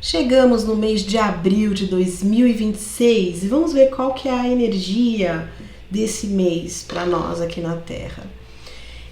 Chegamos no mês de abril de 2026 e vamos ver qual que é a energia desse mês para nós aqui na Terra.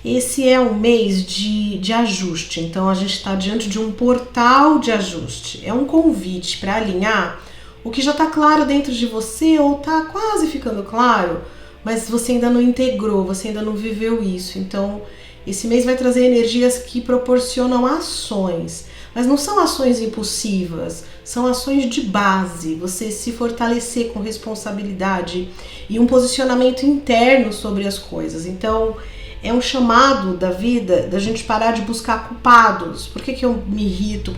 Esse é um mês de ajuste, então a gente está diante de um portal de ajuste. É um convite para alinhar o que já está claro dentro de você ou está quase ficando claro, mas você ainda não integrou, você ainda não viveu isso. Então esse mês vai trazer energias que proporcionam ações, mas não são ações impulsivas, são ações de base, você se fortalecer com responsabilidade e um posicionamento interno sobre as coisas. Então é um chamado da vida da gente parar de buscar culpados. Por que eu me irrito?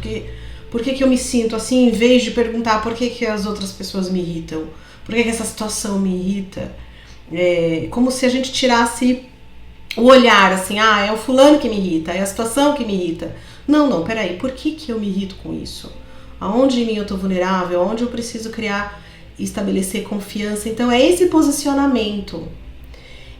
Por que eu me sinto assim, em vez de perguntar por que as outras pessoas me irritam? Por que essa situação me irrita? É como se a gente tirasse o olhar assim, é o fulano que me irrita, é a situação que me irrita. Não, peraí, por que eu me irrito com isso? Aonde em mim eu tô vulnerável? Aonde eu preciso criar e estabelecer confiança? Então é esse posicionamento.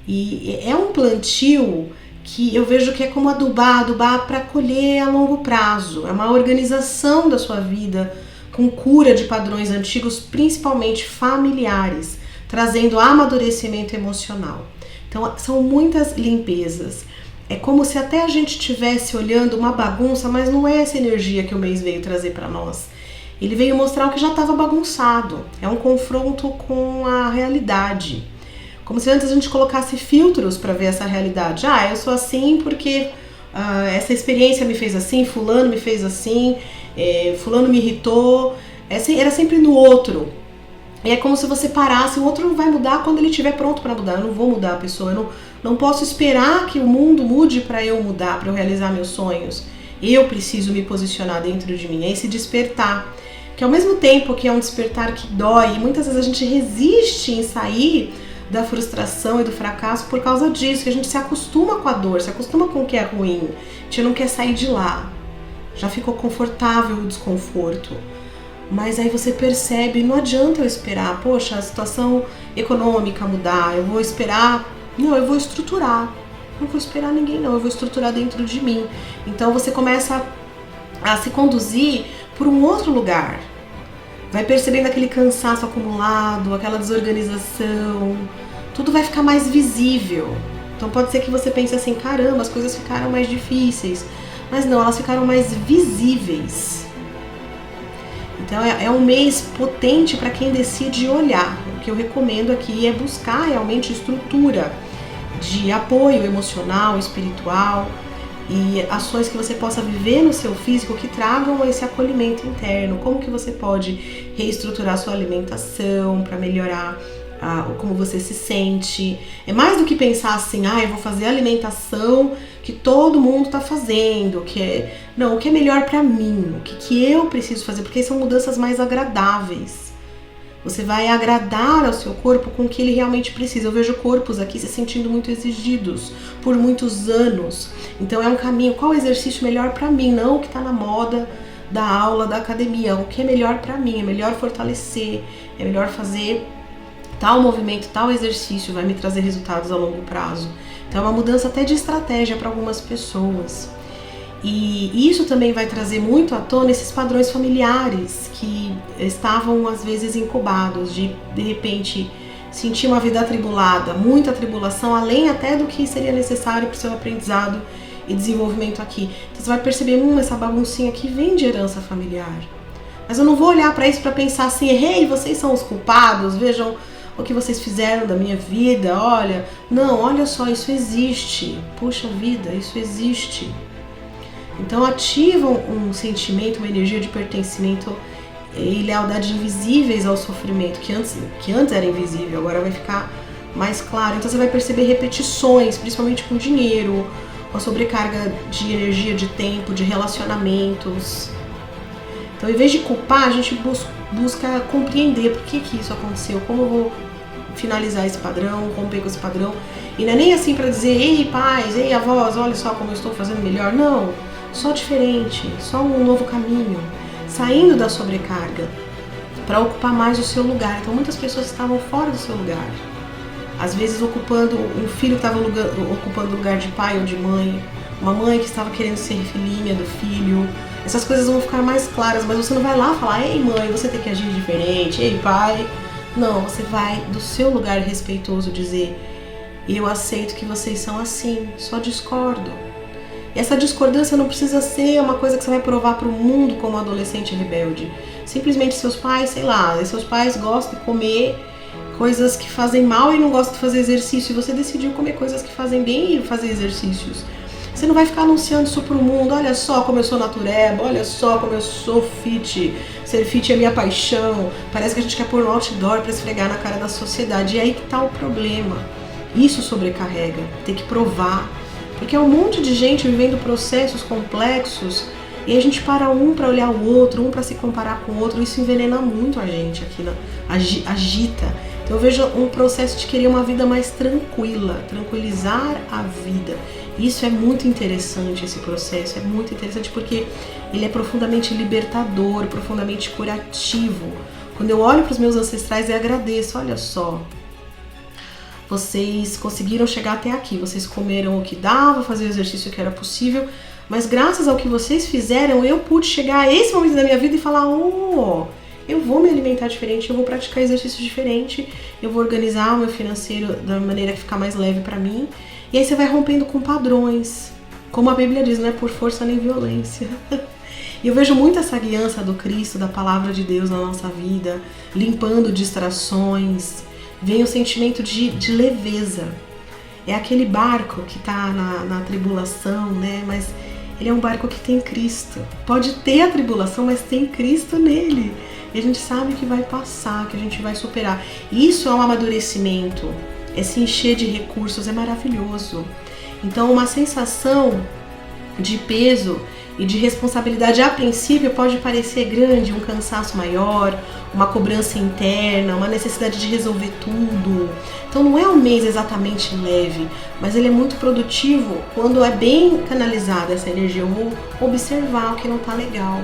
E é um plantio que eu vejo que é como adubar para colher a longo prazo. É uma organização da sua vida com cura de padrões antigos, principalmente familiares, trazendo amadurecimento emocional. Então são muitas limpezas. É como se até a gente estivesse olhando uma bagunça, mas não é essa energia que o mês veio trazer para nós. Ele veio mostrar o que já estava bagunçado. É um confronto com a realidade. Como se antes a gente colocasse filtros para ver essa realidade. Eu sou assim porque essa experiência me fez assim, fulano me fez assim, fulano me irritou. Era sempre no outro. E é como se você parasse, o outro vai mudar quando ele estiver pronto para mudar. Eu não vou mudar a pessoa, eu não posso esperar que o mundo mude para eu mudar, para eu realizar meus sonhos. Eu preciso me posicionar dentro de mim, é esse despertar. Que ao mesmo tempo que é um despertar que dói, e muitas vezes a gente resiste em sair da frustração e do fracasso por causa disso, que a gente se acostuma com a dor, se acostuma com o que é ruim, a gente não quer sair de lá. Já ficou confortável o desconforto. Mas aí você percebe, não adianta eu esperar, poxa, a situação econômica mudar, eu vou esperar, não, eu vou estruturar, não vou esperar ninguém não, eu vou estruturar dentro de mim. Então você começa a se conduzir por um outro lugar, vai percebendo aquele cansaço acumulado, aquela desorganização, tudo vai ficar mais visível. Então pode ser que você pense assim, caramba, as coisas ficaram mais difíceis, mas não, elas ficaram mais visíveis. Então é um mês potente para quem decide olhar. O que eu recomendo aqui é buscar realmente estrutura de apoio emocional, espiritual e ações que você possa viver no seu físico que tragam esse acolhimento interno. Como que você pode reestruturar sua alimentação para melhorar como você se sente. É mais do que pensar assim, eu vou fazer a alimentação que todo mundo tá fazendo, o que é melhor para mim, o que eu preciso fazer, porque são mudanças mais agradáveis. Você vai agradar ao seu corpo com o que ele realmente precisa. Eu vejo corpos aqui se sentindo muito exigidos por muitos anos. Então é um caminho, qual exercício melhor para mim, não o que tá na moda da aula, da academia, o que é melhor para mim, é melhor fortalecer, é melhor fazer tal movimento, tal exercício, vai me trazer resultados a longo prazo. Então é uma mudança até de estratégia para algumas pessoas. E isso também vai trazer muito à tona esses padrões familiares que estavam às vezes incubados, de repente sentir uma vida atribulada, muita atribulação, além até do que seria necessário para o seu aprendizado e desenvolvimento aqui. Então você vai perceber, essa baguncinha aqui vem de herança familiar. Mas eu não vou olhar para isso para pensar assim, vocês são os culpados, vejam o que vocês fizeram da minha vida, olha só, isso existe, puxa vida, isso existe. Então ativam um sentimento, uma energia de pertencimento e lealdade invisíveis ao sofrimento, que antes era invisível, agora vai ficar mais claro. Então você vai perceber repetições, principalmente com dinheiro, com a sobrecarga de energia, de tempo, de relacionamentos. Então, em vez de culpar, a gente busca compreender por que isso aconteceu, como eu vou finalizar esse padrão, romper com esse padrão. E não é nem assim para dizer, ei pais, ei avós, olha só como eu estou fazendo melhor. Não, só diferente, só um novo caminho, saindo da sobrecarga para ocupar mais o seu lugar. Então muitas pessoas estavam fora do seu lugar, às vezes ocupando um filho que estava ocupando o lugar de pai ou de mãe, uma mãe que estava querendo ser filhinha do filho, essas coisas vão ficar mais claras, mas você não vai lá falar, ei mãe, você tem que agir diferente, ei pai. Não, você vai do seu lugar respeitoso dizer, eu aceito que vocês são assim, só discordo. E essa discordância não precisa ser uma coisa que você vai provar para o mundo como adolescente rebelde. Simplesmente seus pais, sei lá, seus pais gostam de comer coisas que fazem mal e não gostam de fazer exercício. E você decidiu comer coisas que fazem bem e fazer exercícios. Você não vai ficar anunciando isso pro mundo, olha só como eu sou natureba, olha só como eu sou fit, ser fit é minha paixão. Parece que a gente quer pôr um outdoor para esfregar na cara da sociedade. E aí que tá o problema. Isso sobrecarrega, tem que provar. Porque é um monte de gente vivendo processos complexos e a gente para um para olhar o outro, um para se comparar com o outro. Isso envenena muito a gente aqui, agita. Então eu vejo um processo de querer uma vida mais tranquila, tranquilizar a vida. Isso é muito interessante, esse processo, é muito interessante porque ele é profundamente libertador, profundamente curativo. Quando eu olho para os meus ancestrais e agradeço, olha só, vocês conseguiram chegar até aqui, vocês comeram o que dava, fazer o exercício que era possível, mas graças ao que vocês fizeram, eu pude chegar a esse momento da minha vida e falar, eu vou me alimentar diferente, eu vou praticar exercício diferente, eu vou organizar o meu financeiro da maneira que ficar mais leve para mim. E aí você vai rompendo com padrões, como a Bíblia diz, não é por força nem violência. E eu vejo muito essa guiança do Cristo, da palavra de Deus na nossa vida, limpando distrações. Vem o sentimento de leveza. É aquele barco que está na tribulação, né? Mas ele é um barco que tem Cristo. Pode ter a tribulação, mas tem Cristo nele. E a gente sabe que vai passar, que a gente vai superar. Isso é um amadurecimento. É se encher de recursos, é maravilhoso. Então uma sensação de peso e de responsabilidade a princípio pode parecer grande, um cansaço maior, uma cobrança interna, uma necessidade de resolver tudo. Então não é um mês exatamente leve, mas ele é muito produtivo quando é bem canalizada essa energia. Eu vou observar o que não tá legal,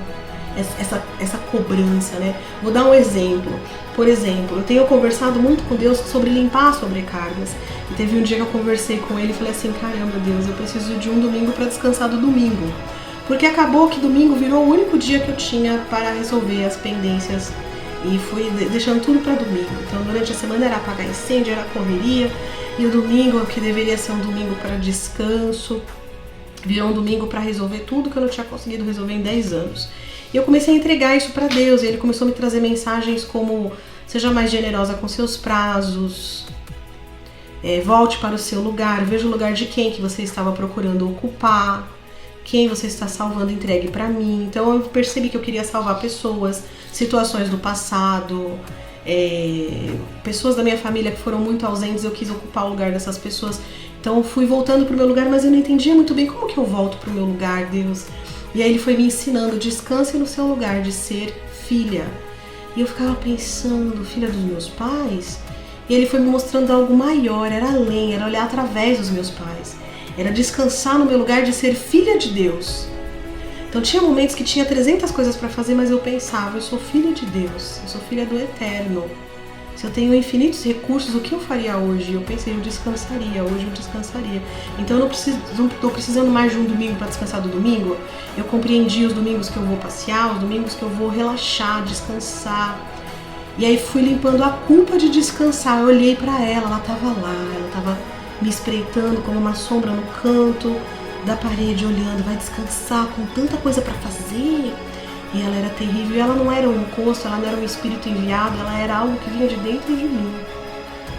essa cobrança, né? Vou dar um exemplo. Por exemplo, eu tenho conversado muito com Deus sobre limpar sobrecargas. E teve um dia que eu conversei com ele e falei assim, caramba Deus, eu preciso de um domingo para descansar do domingo. Porque acabou que domingo virou o único dia que eu tinha para resolver as pendências e fui deixando tudo para domingo. Então durante a semana era apagar incêndio, era correria, e o domingo, que deveria ser um domingo para descanso, virou um domingo para resolver tudo que eu não tinha conseguido resolver em 10 anos. E eu comecei a entregar isso para Deus, e ele começou a me trazer mensagens como seja mais generosa com seus prazos, volte para o seu lugar, veja o lugar de quem que você estava procurando ocupar, quem você está salvando, entregue para mim. Então eu percebi que eu queria salvar pessoas, situações do passado, pessoas da minha família que foram muito ausentes, eu quis ocupar o lugar dessas pessoas. Então eu fui voltando pro meu lugar, mas eu não entendia muito bem como que eu volto pro meu lugar, Deus. E aí ele foi me ensinando, descanse no seu lugar de ser filha. E eu ficava pensando, filha dos meus pais? E ele foi me mostrando algo maior, era além, era olhar através dos meus pais. Era descansar no meu lugar de ser filha de Deus. Então tinha momentos que tinha 300 coisas para fazer, mas eu pensava, eu sou filha de Deus, eu sou filha do Eterno. Se eu tenho infinitos recursos, o que eu faria hoje? Eu pensei, eu descansaria, hoje eu descansaria. Então eu não estou precisando mais de um domingo para descansar do domingo. Eu compreendi os domingos que eu vou passear, os domingos que eu vou relaxar, descansar. E aí fui limpando a culpa de descansar. Eu olhei para ela estava lá, ela estava me espreitando como uma sombra no canto da parede, olhando, vai descansar com tanta coisa para fazer. E ela era terrível, e ela não era um encosto, ela não era um espírito enviado, ela era algo que vinha de dentro de mim,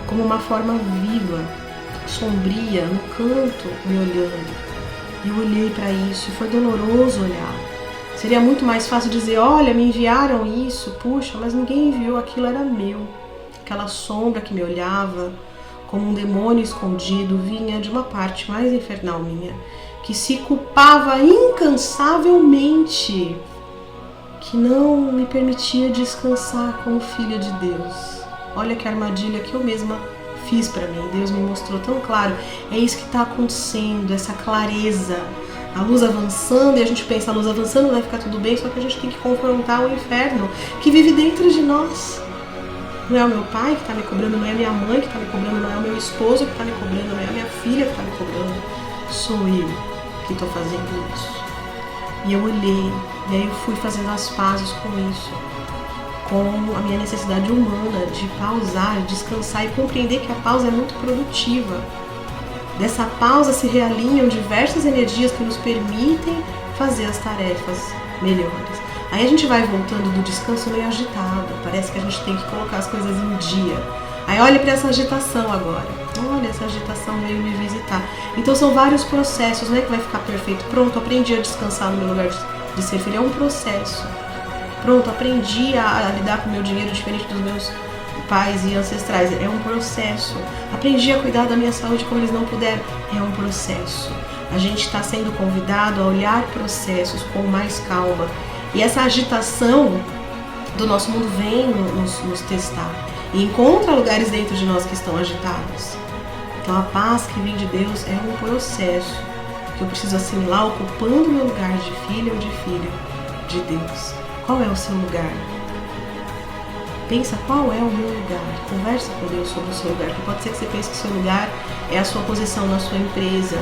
como uma forma viva, sombria, no canto, me olhando. E eu olhei para isso e foi doloroso olhar. Seria muito mais fácil dizer, olha, me enviaram isso, puxa, mas ninguém enviou, aquilo era meu. Aquela sombra que me olhava, como um demônio escondido, vinha de uma parte mais infernal minha, que se culpava incansavelmente, que não me permitia descansar como filha de Deus. Olha que armadilha que eu mesma fiz para mim. Deus me mostrou tão claro. É isso que está acontecendo, essa clareza. A luz avançando, e a gente pensa, a luz avançando vai ficar tudo bem, só que a gente tem que confrontar o inferno que vive dentro de nós. Não é o meu pai que está me cobrando, não é a minha mãe que está me cobrando, não é o meu esposo que está me cobrando, não é a minha filha que está me cobrando. Sou eu que estou fazendo isso. E eu olhei, e aí eu fui fazendo as pazes com isso, com a minha necessidade humana de pausar, descansar e compreender que a pausa é muito produtiva. Dessa pausa se realinham diversas energias que nos permitem fazer as tarefas melhores. Aí a gente vai voltando do descanso meio agitado, parece que a gente tem que colocar as coisas em dia. Aí olha para essa agitação agora, olha, essa agitação veio me visitar. Então são vários processos, não é que vai ficar perfeito. Pronto, aprendi a descansar no meu lugar de ser filho, é um processo. Pronto, aprendi a lidar com o meu dinheiro diferente dos meus pais e ancestrais, é um processo. Aprendi a cuidar da minha saúde como eles não puderam, é um processo. A gente está sendo convidado a olhar processos com mais calma. E essa agitação do nosso mundo vem nos testar. E encontra lugares dentro de nós que estão agitados. Então a paz que vem de Deus é um processo que eu preciso assimilar ocupando o meu lugar de filha ou de filho de Deus. Qual é o seu lugar? Pensa qual é o meu lugar. Conversa com Deus sobre o seu lugar. Porque pode ser que você pense que o seu lugar é a sua posição na sua empresa,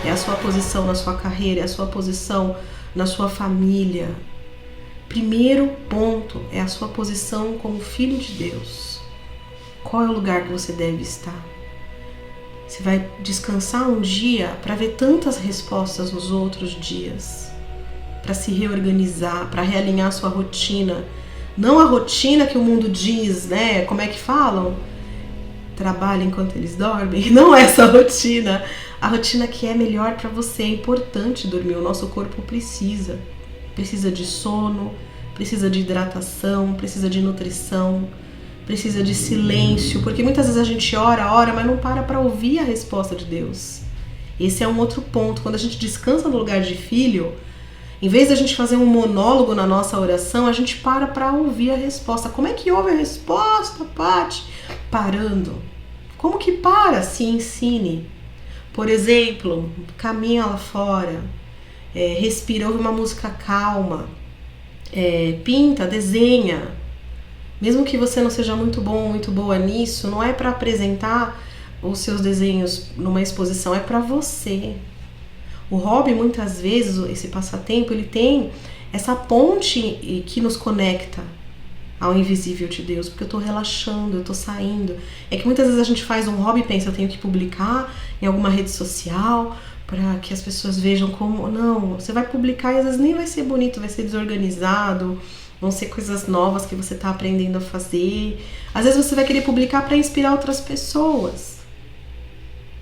é a sua posição na sua carreira, é a sua posição na sua família. Primeiro ponto é a sua posição como filho de Deus. Qual é o lugar que você deve estar? Você vai descansar um dia para ver tantas respostas nos outros dias, para se reorganizar, para realinhar a sua rotina. Não a rotina que o mundo diz, né? Como é que falam? Trabalha enquanto eles dormem. Não essa rotina. A rotina que é melhor para você. É importante dormir. O nosso corpo precisa. Precisa de sono, precisa de hidratação, precisa de nutrição, precisa de silêncio. Porque muitas vezes a gente ora, mas não para ouvir a resposta de Deus. Esse é um outro ponto. Quando a gente descansa no lugar de filho, em vez de a gente fazer um monólogo na nossa oração, a gente para ouvir a resposta. Como é que ouve a resposta, Paty? Parando. Como que para? Se ensine. Por exemplo, caminha lá fora, respira, ouve uma música calma, pinta, desenha. Mesmo que você não seja muito bom, muito boa nisso, não é para apresentar os seus desenhos numa exposição, é para você. O hobby, muitas vezes, esse passatempo, ele tem essa ponte que nos conecta ao invisível de Deus, porque eu tô relaxando, eu tô saindo. É que muitas vezes a gente faz um hobby e pensa, eu tenho que publicar em alguma rede social para que as pessoas vejam como... Não, você vai publicar e às vezes nem vai ser bonito, vai ser desorganizado, vão ser coisas novas que você tá aprendendo a fazer. Às vezes você vai querer publicar para inspirar outras pessoas.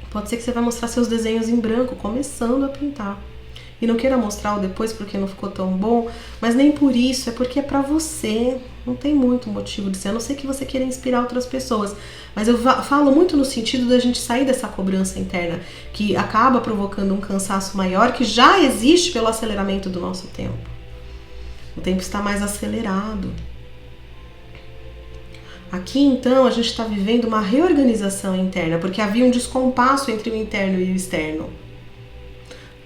Pode ser que você vai mostrar seus desenhos em branco, começando a pintar. E não queira mostrar o depois porque não ficou tão bom, mas nem por isso, é porque é pra você. Não tem muito motivo de ser, a não ser que você queira inspirar outras pessoas. Mas eu falo muito no sentido da gente sair dessa cobrança interna, que acaba provocando um cansaço maior, que já existe pelo aceleramento do nosso tempo. O tempo está mais acelerado. Aqui, então, a gente está vivendo uma reorganização interna, porque havia um descompasso entre o interno e o externo.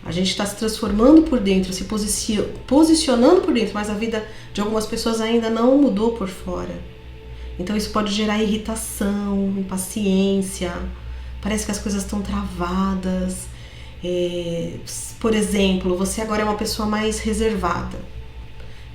A gente está se transformando por dentro, se posicionando por dentro, mas a vida de algumas pessoas ainda não mudou por fora. Então isso pode gerar irritação, impaciência, parece que as coisas estão travadas. Por exemplo, você agora é uma pessoa mais reservada.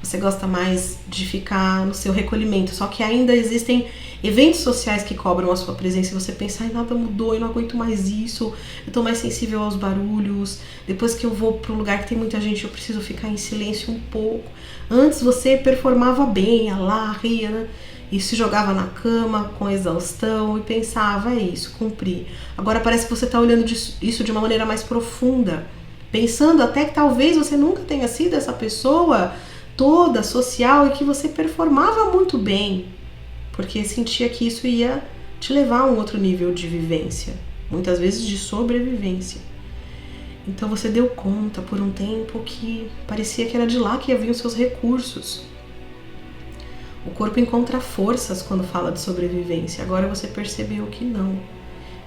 Você gosta mais de ficar no seu recolhimento, só que ainda existem eventos sociais que cobram a sua presença e você pensa, nada mudou, eu não aguento mais isso, eu tô mais sensível aos barulhos, depois que eu vou para um lugar que tem muita gente eu preciso ficar em silêncio um pouco. Antes você performava bem, ia lá, ria, né? E se jogava na cama com exaustão e pensava, é isso, cumpri. Agora parece que você tá olhando isso de uma maneira mais profunda, pensando até que talvez você nunca tenha sido essa pessoa toda social e que você performava muito bem, porque sentia que isso ia te levar a um outro nível de vivência, muitas vezes de sobrevivência. Então você deu conta por um tempo que parecia que era de lá que haviam os seus recursos. O corpo encontra forças quando fala de sobrevivência. Agora você percebeu que não,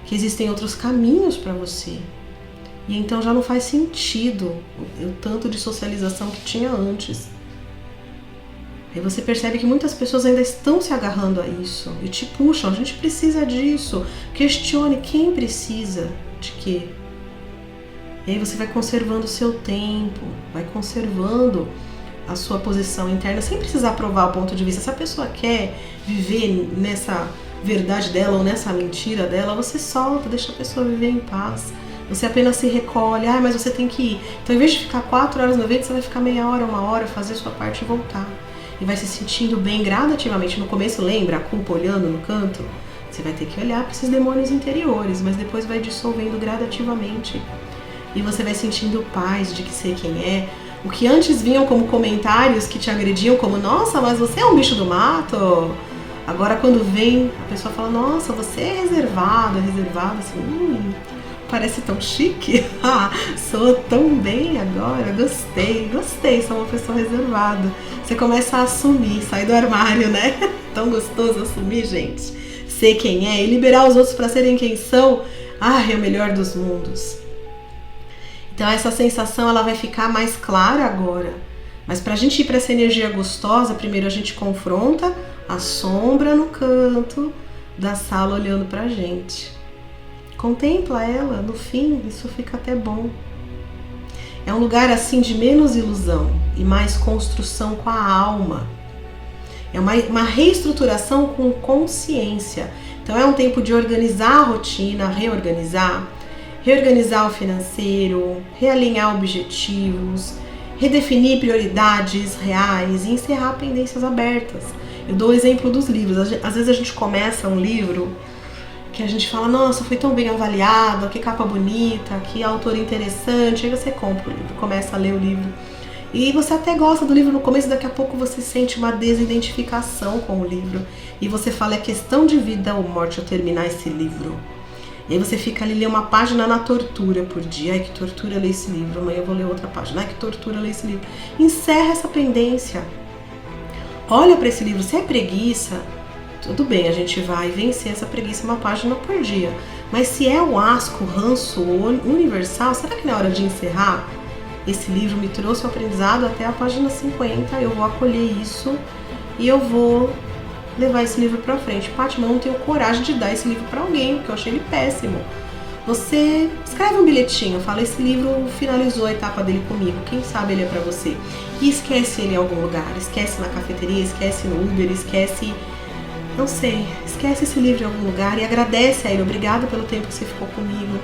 que existem outros caminhos para você. E então já não faz sentido o tanto de socialização que tinha antes. Aí você percebe que muitas pessoas ainda estão se agarrando a isso e te puxam, a gente precisa disso. Questione quem precisa de quê. E aí você vai conservando o seu tempo, vai conservando a sua posição interna, sem precisar provar o ponto de vista. Se a pessoa quer viver nessa verdade dela ou nessa mentira dela, você solta, deixa a pessoa viver em paz. Você apenas se recolhe, mas você tem que ir. Então, em vez de ficar 4 horas no evento, você vai ficar meia hora, 1 hora, fazer a sua parte e voltar. E vai se sentindo bem gradativamente. No começo, lembra a culpa olhando no canto? Você vai ter que olhar para esses demônios interiores, mas depois vai dissolvendo gradativamente. E você vai sentindo paz de que sei quem é. O que antes vinham como comentários que te agrediam, como, nossa, mas você é um bicho do mato. Agora quando vem, a pessoa fala, nossa, você é reservado, assim, parece tão chique. Sou tão bem agora, gostei, sou uma pessoa reservada. Você começa a assumir, sair do armário, né? Tão gostoso assumir, gente. Ser quem é e liberar os outros para serem quem são. É o melhor dos mundos. Então essa sensação ela vai ficar mais clara agora. Mas para a gente ir para essa energia gostosa, primeiro a gente confronta a sombra no canto da sala olhando pra gente. Contempla ela, no fim isso fica até bom. É um lugar assim de menos ilusão e mais construção com a alma. É uma reestruturação com consciência. Então é um tempo de organizar a rotina, reorganizar o financeiro, realinhar objetivos, redefinir prioridades reais e encerrar pendências abertas. Eu dou o exemplo dos livros. Às vezes a gente começa um livro que a gente fala, nossa, foi tão bem avaliado, que capa bonita, que autor interessante. Aí você compra o livro, começa a ler o livro. E você até gosta do livro no começo, daqui a pouco você sente uma desidentificação com o livro. E você fala, é questão de vida ou morte eu terminar esse livro. E aí você fica ali, lê uma página na tortura por dia. Ai, que tortura ler esse livro. Amanhã eu vou ler outra página. Ai, que tortura ler esse livro. Encerra essa pendência. Olha para esse livro. Se é preguiça, tudo bem, a gente vai vencer essa preguiça uma página por dia. Mas se é o asco, o ranço universal, será que na hora de encerrar, esse livro me trouxe o aprendizado até a página 50, eu vou acolher isso e eu vou levar esse livro pra frente. Paty, mas eu não tenho coragem de dar esse livro pra alguém, porque eu achei ele péssimo. Você escreve um bilhetinho, fala, esse livro finalizou a etapa dele comigo, quem sabe ele é pra você. E esquece ele em algum lugar, esquece na cafeteria, esquece no Uber, esquece, não sei, esquece esse livro em algum lugar e agradece a ele, obrigado pelo tempo que você ficou comigo.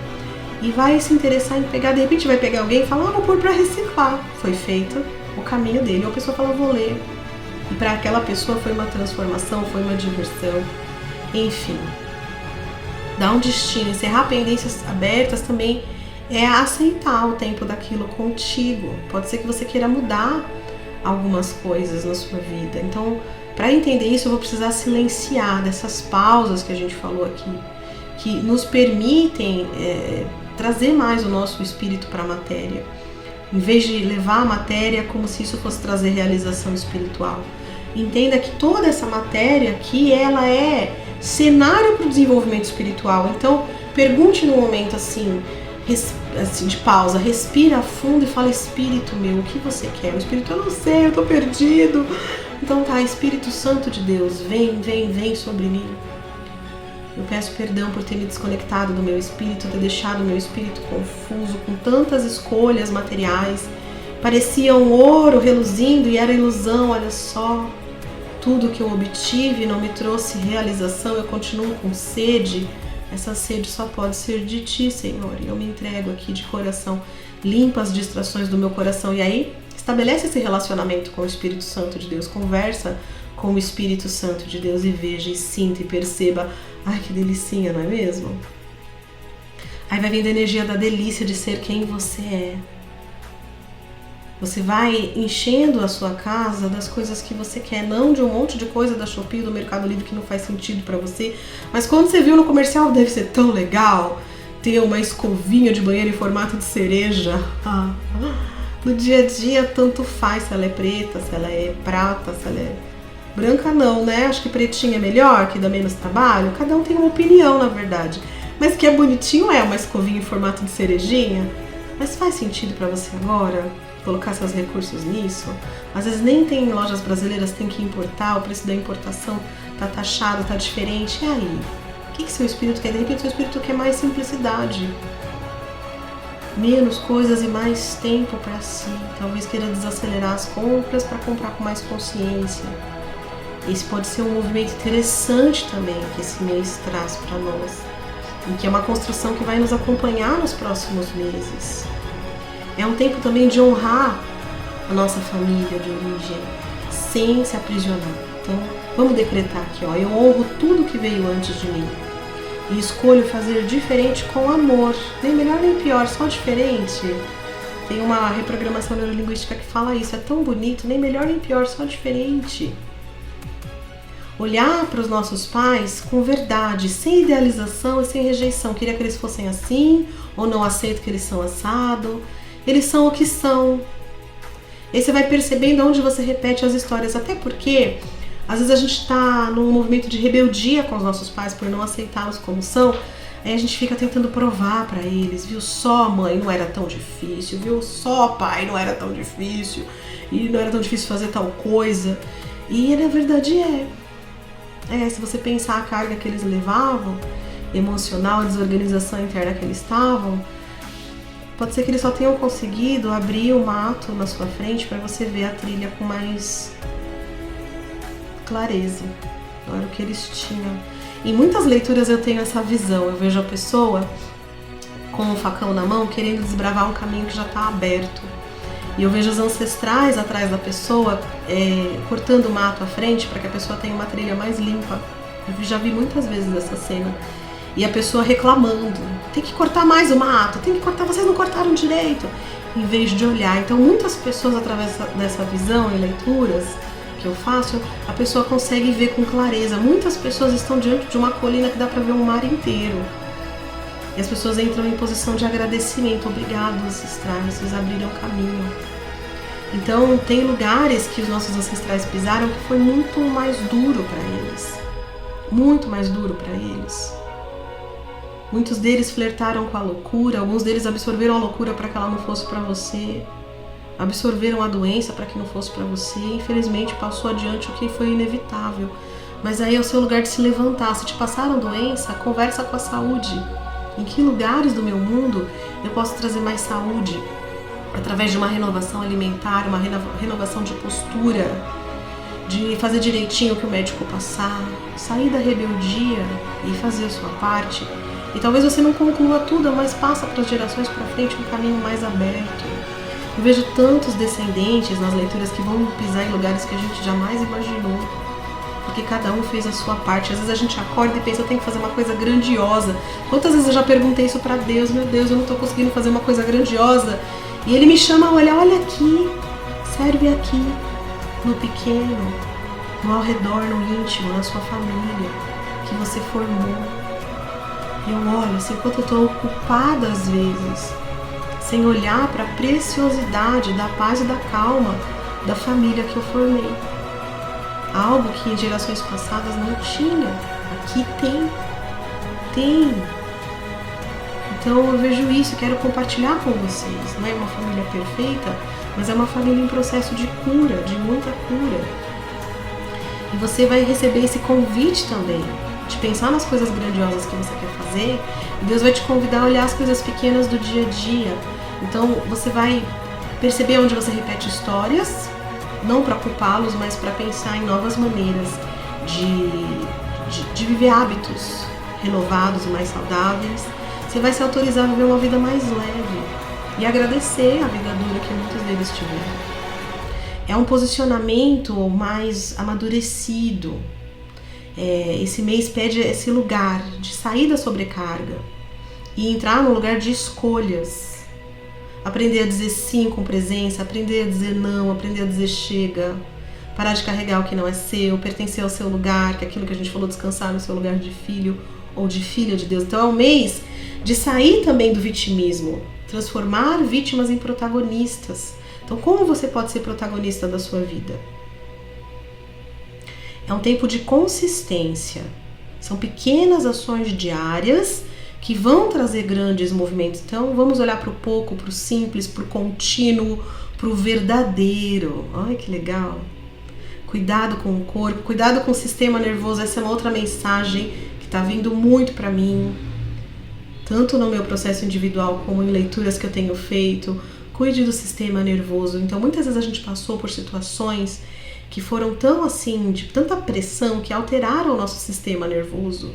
E vai se interessar em pegar, de repente vai pegar alguém e falar, vou pôr pra reciclar. Foi feito o caminho dele, ou a pessoa fala, vou ler. E para aquela pessoa foi uma transformação, foi uma diversão, enfim. Dar um destino, encerrar pendências abertas também é aceitar o tempo daquilo contigo. Pode ser que você queira mudar algumas coisas na sua vida. Então, para entender isso, eu vou precisar silenciar dessas pausas que a gente falou aqui, que nos permitem trazer mais o nosso espírito para a matéria, em vez de levar a matéria como se isso fosse trazer realização espiritual. Entenda que toda essa matéria aqui, ela é cenário para o desenvolvimento espiritual. Então, pergunte no momento assim de pausa, respira fundo e fala, Espírito meu, o que você quer? O Espírito, eu não sei, eu tô perdido. Então tá, Espírito Santo de Deus, vem sobre mim. Eu peço perdão por ter me desconectado do meu espírito, ter deixado o meu espírito confuso, com tantas escolhas materiais. Parecia um ouro reluzindo e era ilusão, olha só. Tudo que eu obtive não me trouxe realização, eu continuo com sede. Essa sede só pode ser de Ti, Senhor. E eu me entrego aqui de coração. Limpa as distrações do meu coração. E aí, estabelece esse relacionamento com o Espírito Santo de Deus. Conversa com o Espírito Santo de Deus e veja, e sinta e perceba. Ai, que delicinha, não é mesmo? Aí vai vindo a energia da delícia de ser quem você é. Você vai enchendo a sua casa das coisas que você quer, não de um monte de coisa da Shopee, do Mercado Livre que não faz sentido pra você. Mas quando você viu no comercial, deve ser tão legal ter uma escovinha de banheiro em formato de cereja. No dia a dia, tanto faz se ela é preta, se ela é prata, se ela é branca, não, né? Acho que pretinha é melhor, que dá menos trabalho. Cada um tem uma opinião, na verdade. Mas que é bonitinho é uma escovinha em formato de cerejinha. Mas faz sentido pra você agora colocar seus recursos nisso? Às vezes nem tem em lojas brasileiras, tem que importar, o preço da importação tá taxado, tá diferente. E aí? O que seu espírito quer? De repente seu espírito quer mais simplicidade. menos coisas e mais tempo para si. Talvez queira desacelerar as compras para comprar com mais consciência. Esse pode ser um movimento interessante também que esse mês traz para nós, e que é uma construção que vai nos acompanhar nos próximos meses. É um tempo também de honrar a nossa família de origem, sem se aprisionar. Então, vamos decretar aqui, ó, eu honro tudo que veio antes de mim e escolho fazer diferente com amor, nem melhor nem pior, só diferente. Tem uma reprogramação neurolinguística que fala isso, é tão bonito, nem melhor nem pior, só diferente. Olhar para os nossos pais com verdade, sem idealização e sem rejeição. Queria que eles fossem assim, ou não aceito que eles são assado. Eles são o que são. E aí você vai percebendo onde você repete as histórias, até porque às vezes a gente está num movimento de rebeldia com os nossos pais por não aceitá-los como são. Aí a gente fica tentando provar para eles, viu só, mãe, não era tão difícil, viu só, pai, não era tão difícil, e não era tão difícil fazer tal coisa. E na verdade se você pensar a carga que eles levavam, emocional, a desorganização interna que eles estavam, pode ser que eles só tenham conseguido abrir o mato na sua frente para você ver a trilha com mais clareza. Não era o que eles tinham. Em muitas leituras eu tenho essa visão. Eu vejo a pessoa com o facão na mão querendo desbravar um caminho que já está aberto. E eu vejo os ancestrais atrás da pessoa cortando o mato à frente para que a pessoa tenha uma trilha mais limpa. Eu já vi muitas vezes essa cena. E a pessoa reclamando, tem que cortar mais o mato, tem que cortar, vocês não cortaram direito, em vez de olhar. Então muitas pessoas, através dessa visão e leituras que eu faço, a pessoa consegue ver com clareza. Muitas pessoas estão diante de uma colina que dá para ver um mar inteiro. E as pessoas entram em posição de agradecimento. Obrigado, ancestrais, vocês abriram o caminho. Então tem lugares que os nossos ancestrais pisaram que foi muito mais duro para eles. Muito mais duro para eles. Muitos deles flertaram com a loucura, alguns deles absorveram a loucura para que ela não fosse para você, absorveram a doença para que não fosse para você, e infelizmente passou adiante o que foi inevitável. Mas aí é o seu lugar de se levantar. Se te passaram doença, conversa com a saúde. Em que lugares do meu mundo eu posso trazer mais saúde? Através de uma renovação alimentar, uma renovação de postura, de fazer direitinho o que o médico passar, sair da rebeldia e fazer a sua parte. E talvez você não conclua tudo, mas passa para as gerações para frente um caminho mais aberto. Eu vejo tantos descendentes nas leituras que vão pisar em lugares que a gente jamais imaginou, porque cada um fez a sua parte. Às vezes a gente acorda e pensa, eu tenho que fazer uma coisa grandiosa. Quantas vezes eu já perguntei isso para Deus, meu Deus, eu não estou conseguindo fazer uma coisa grandiosa. E Ele me chama a olhar, olha aqui, serve aqui, no pequeno, no ao redor, no íntimo, na sua família, que você formou. Eu olho assim, enquanto eu estou ocupada às vezes, sem olhar para a preciosidade da paz e da calma da família que eu formei. Algo que em gerações passadas não tinha. Aqui tem. Então eu vejo isso, quero compartilhar com vocês. Não é uma família perfeita, mas é uma família em processo de cura, de muita cura. E você vai receber esse convite também, de pensar nas coisas grandiosas que você quer fazer, e Deus vai te convidar a olhar as coisas pequenas do dia a dia. Então você vai perceber onde você repete histórias, não para culpá-los, mas para pensar em novas maneiras de viver hábitos renovados e mais saudáveis. Você vai se autorizar a viver uma vida mais leve e agradecer a vida dura que muitos deles tiveram. É um posicionamento mais amadurecido. Esse mês pede esse lugar de sair da sobrecarga e entrar no lugar de escolhas. Aprender a dizer sim com presença, aprender a dizer não, aprender a dizer chega, parar de carregar o que não é seu, pertencer ao seu lugar, que é aquilo que a gente falou, descansar no seu lugar de filho ou de filha de Deus. Então é um mês de sair também do vitimismo, transformar vítimas em protagonistas. Então como você pode ser protagonista da sua vida? É um tempo de consistência. São pequenas ações diárias que vão trazer grandes movimentos. Então vamos olhar para o pouco, para o simples, para o contínuo, para o verdadeiro. Ai, que legal! Cuidado com o corpo, cuidado com o sistema nervoso. Essa é uma outra mensagem que está vindo muito para mim. tanto no meu processo individual como em leituras que eu tenho feito. Cuide do sistema nervoso. Então, muitas vezes a gente passou por situações que foram tão assim, de tanta pressão, que alteraram o nosso sistema nervoso.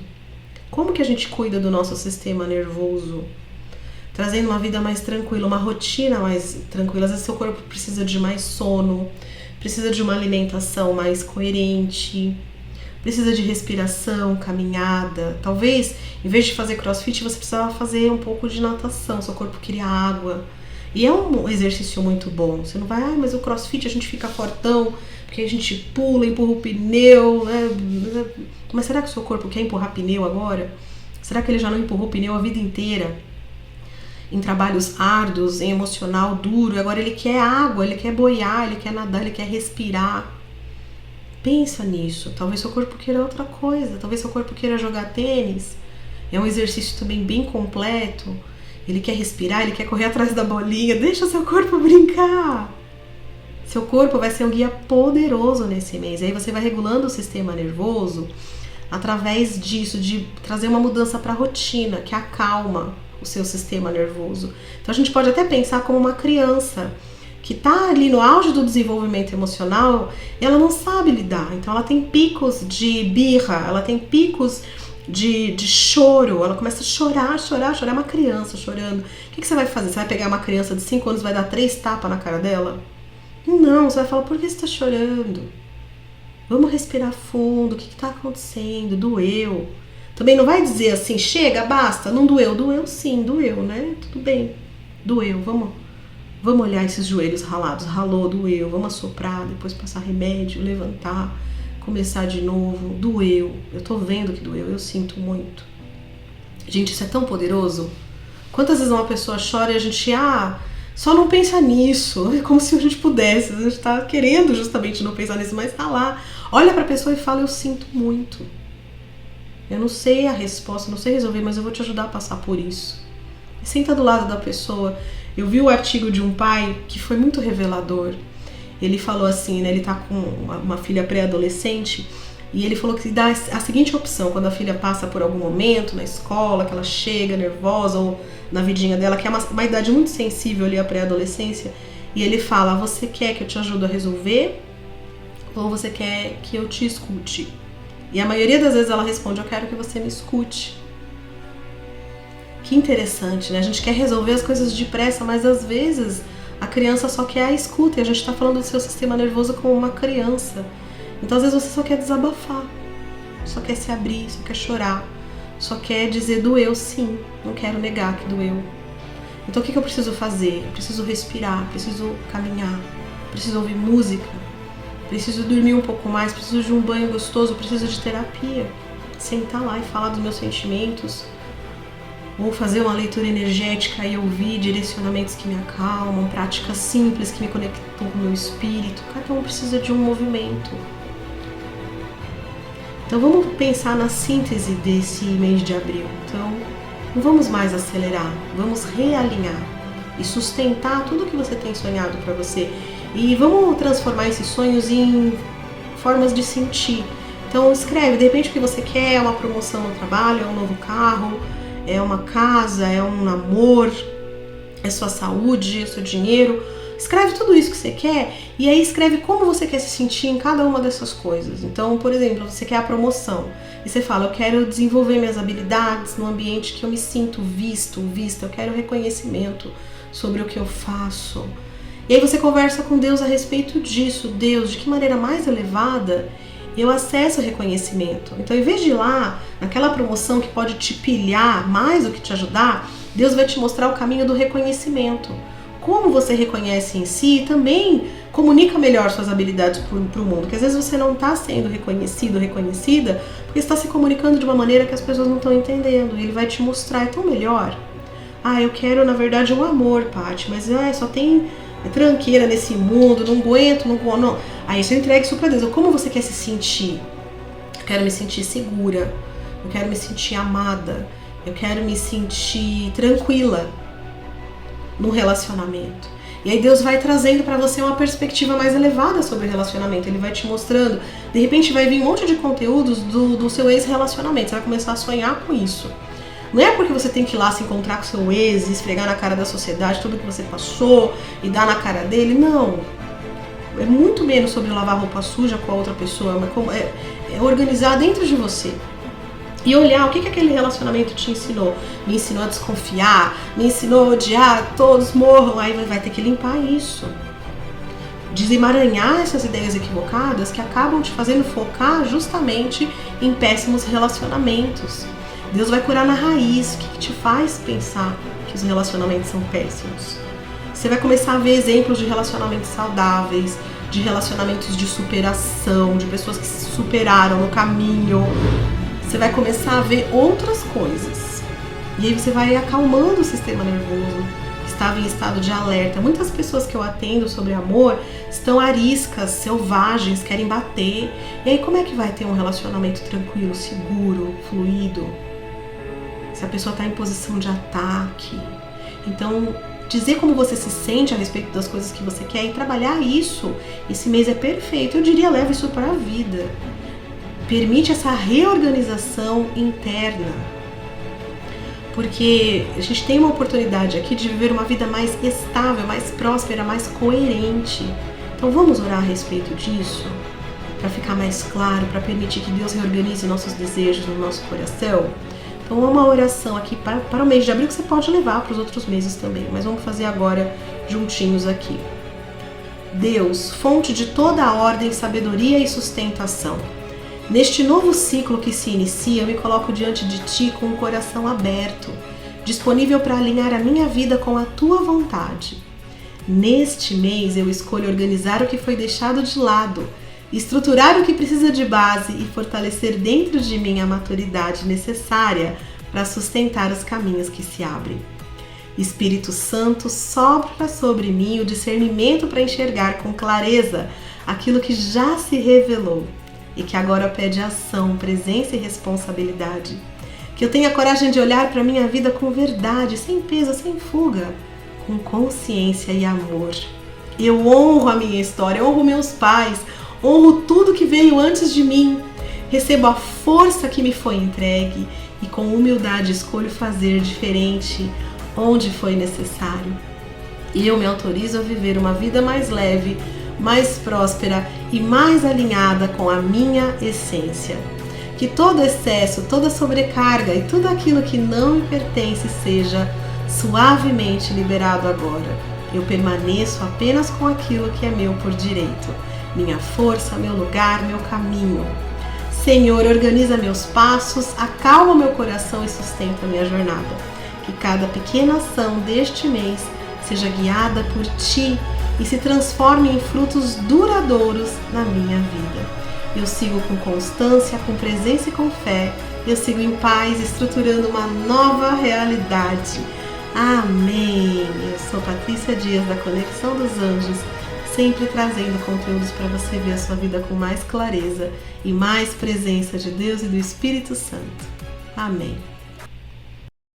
Como que a gente cuida do nosso sistema nervoso? Trazendo uma vida mais tranquila, uma rotina mais tranquila. Às vezes seu corpo precisa de mais sono, precisa de uma alimentação mais coerente, precisa de respiração, caminhada. Talvez, em vez de fazer crossfit, você precisava fazer um pouco de natação, seu corpo queria água. E é um exercício muito bom. Você não vai, mas o crossfit a gente fica fortão, porque a gente pula, empurra o pneu, né? Mas será que o seu corpo quer empurrar pneu agora? Será que ele já não empurrou pneu a vida inteira? Em trabalhos árduos, em emocional duro, agora ele quer água, ele quer boiar, ele quer nadar, ele quer respirar. Pensa nisso. Talvez seu corpo queira outra coisa, talvez seu corpo queira jogar tênis. É um exercício também bem completo. Ele quer respirar, ele quer correr atrás da bolinha. Deixa seu corpo brincar. Seu corpo vai ser um guia poderoso nesse mês. Aí você vai regulando o sistema nervoso através disso, de trazer uma mudança para a rotina, que acalma o seu sistema nervoso. Então a gente pode até pensar como uma criança que está ali no auge do desenvolvimento emocional e ela não sabe lidar. Então ela tem picos de birra, ela tem picos de choro, ela começa a chorar, é uma criança chorando. O que você vai fazer? Você vai pegar uma criança de 5 anos e vai dar 3 tapas na cara dela? Não, você vai falar, por que você está chorando? Vamos respirar fundo, o que está acontecendo? Doeu. Também não vai dizer assim, chega, basta, não doeu. Doeu sim, doeu, né? Tudo bem, doeu, vamos olhar esses joelhos ralados, ralou, doeu, vamos assoprar, depois passar remédio, levantar, começar de novo, doeu, eu tô vendo que doeu, eu sinto muito. Gente, isso é tão poderoso. Quantas vezes uma pessoa chora e a gente, só não pensa nisso, é como se a gente pudesse, a gente tá querendo justamente não pensar nisso, mas tá lá. Olha pra pessoa e fala, eu sinto muito. Eu não sei a resposta, não sei resolver, mas eu vou te ajudar a passar por isso. E senta do lado da pessoa. Eu vi o artigo de um pai que foi muito revelador. Ele falou assim, né, ele tá com uma filha pré-adolescente e ele falou que dá a seguinte opção, quando a filha passa por algum momento na escola, que ela chega nervosa ou na vidinha dela, que é uma idade muito sensível ali, a pré-adolescência, e ele fala, você quer que eu te ajude a resolver ou você quer que eu te escute? E a maioria das vezes ela responde, eu quero que você me escute. Que interessante, né? A gente quer resolver as coisas depressa, mas às vezes a criança só quer a escuta e a gente tá falando do seu sistema nervoso como uma criança. Então às vezes você só quer desabafar, só quer se abrir, só quer chorar, só quer dizer doeu sim, não quero negar que doeu. Então o que eu preciso fazer? Eu preciso respirar, preciso caminhar, preciso ouvir música, preciso dormir um pouco mais, preciso de um banho gostoso, preciso de terapia. Sentar lá e falar dos meus sentimentos, ou fazer uma leitura energética e ouvir direcionamentos que me acalmam, práticas simples que me conectam com o meu espírito. Cada um precisa de um movimento. Então vamos pensar na síntese desse mês de abril. Então não vamos mais acelerar, vamos realinhar e sustentar tudo que você tem sonhado para você. E vamos transformar esses sonhos em formas de sentir. Então escreve, de repente o que você quer é uma promoção no trabalho, é um novo carro, é uma casa, é um namoro, é sua saúde, é seu dinheiro. Escreve tudo isso que você quer e aí escreve como você quer se sentir em cada uma dessas coisas. Então, por exemplo, você quer a promoção e você fala, eu quero desenvolver minhas habilidades num ambiente que eu me sinto vista, eu quero reconhecimento sobre o que eu faço. E aí você conversa com Deus a respeito disso. Deus, de que maneira mais elevada eu acesso o reconhecimento? Então, em vez de ir lá, naquela promoção que pode te pilhar mais do que te ajudar, Deus vai te mostrar o caminho do reconhecimento. Como você reconhece em si, também comunica melhor suas habilidades para o mundo. Porque às vezes você não está sendo reconhecido, reconhecida, porque está se comunicando de uma maneira que as pessoas não estão entendendo. E Ele vai te mostrar, então melhor. Eu quero, na verdade, um amor, Paty, mas só tem tranqueira nesse mundo, não aguento, não. Aí você entrega isso pra Deus. Como você quer se sentir? Eu quero me sentir segura, eu quero me sentir amada, eu quero me sentir tranquila no relacionamento. E aí Deus vai trazendo pra você uma perspectiva mais elevada sobre relacionamento. Ele vai te mostrando, de repente vai vir um monte de conteúdos do seu ex-relacionamento. Você vai começar a sonhar com isso. Não é porque você tem que ir lá se encontrar com seu ex, esfregar na cara da sociedade tudo que você passou e dar na cara dele. Não. É muito menos sobre lavar roupa suja com a outra pessoa, mas é organizar dentro de você. E olhar o que aquele relacionamento te ensinou. Me ensinou a desconfiar, me ensinou a odiar, todos morram, aí vai ter que limpar isso. Desemaranhar essas ideias equivocadas que acabam te fazendo focar justamente em péssimos relacionamentos. Deus vai curar na raiz o que te faz pensar que os relacionamentos são péssimos. Você vai começar a ver exemplos de relacionamentos saudáveis, de relacionamentos de superação, de pessoas que se superaram no caminho. Você vai começar a ver outras coisas. E aí você vai acalmando o sistema nervoso, que estava em estado de alerta. Muitas pessoas que eu atendo sobre amor estão ariscas, selvagens, querem bater. E aí como é que vai ter um relacionamento tranquilo, seguro, fluido? Se a pessoa está em posição de ataque. Então, dizer como você se sente a respeito das coisas que você quer e trabalhar isso, esse mês é perfeito. Eu diria, leva isso para a vida. Permite essa reorganização interna. Porque a gente tem uma oportunidade aqui de viver uma vida mais estável, mais próspera, mais coerente. Então vamos orar a respeito disso? Para ficar mais claro, para permitir que Deus reorganize nossos desejos no nosso coração? Então é uma oração aqui para o mês de abril que você pode levar para os outros meses também. Mas vamos fazer agora juntinhos aqui. Deus, fonte de toda a ordem, sabedoria e sustentação. Neste novo ciclo que se inicia, eu me coloco diante de Ti com o coração aberto, disponível para alinhar a minha vida com a Tua vontade. Neste mês, eu escolho organizar o que foi deixado de lado, estruturar o que precisa de base e fortalecer dentro de mim a maturidade necessária para sustentar os caminhos que se abrem. Espírito Santo, sopra sobre mim o discernimento para enxergar com clareza aquilo que já se revelou e que agora pede ação, presença e responsabilidade. Que eu tenha coragem de olhar para a minha vida com verdade, sem peso, sem fuga, com consciência e amor. Eu honro a minha história, honro meus pais, honro tudo que veio antes de mim, recebo a força que me foi entregue e com humildade escolho fazer diferente onde foi necessário. E eu me autorizo a viver uma vida mais leve, mais próspera e mais alinhada com a minha essência. Que todo excesso, toda sobrecarga e tudo aquilo que não me pertence seja suavemente liberado agora. Eu permaneço apenas com aquilo que é meu por direito. Minha força, meu lugar, meu caminho. Senhor, organiza meus passos, acalma meu coração e sustenta minha jornada. Que cada pequena ação deste mês seja guiada por Ti e se transforme em frutos duradouros na minha vida. Eu sigo com constância, com presença e com fé. Eu sigo em paz, estruturando uma nova realidade. Amém! Eu sou Patrícia Dias, da Conexão dos Anjos, sempre trazendo conteúdos para você ver a sua vida com mais clareza e mais presença de Deus e do Espírito Santo. Amém!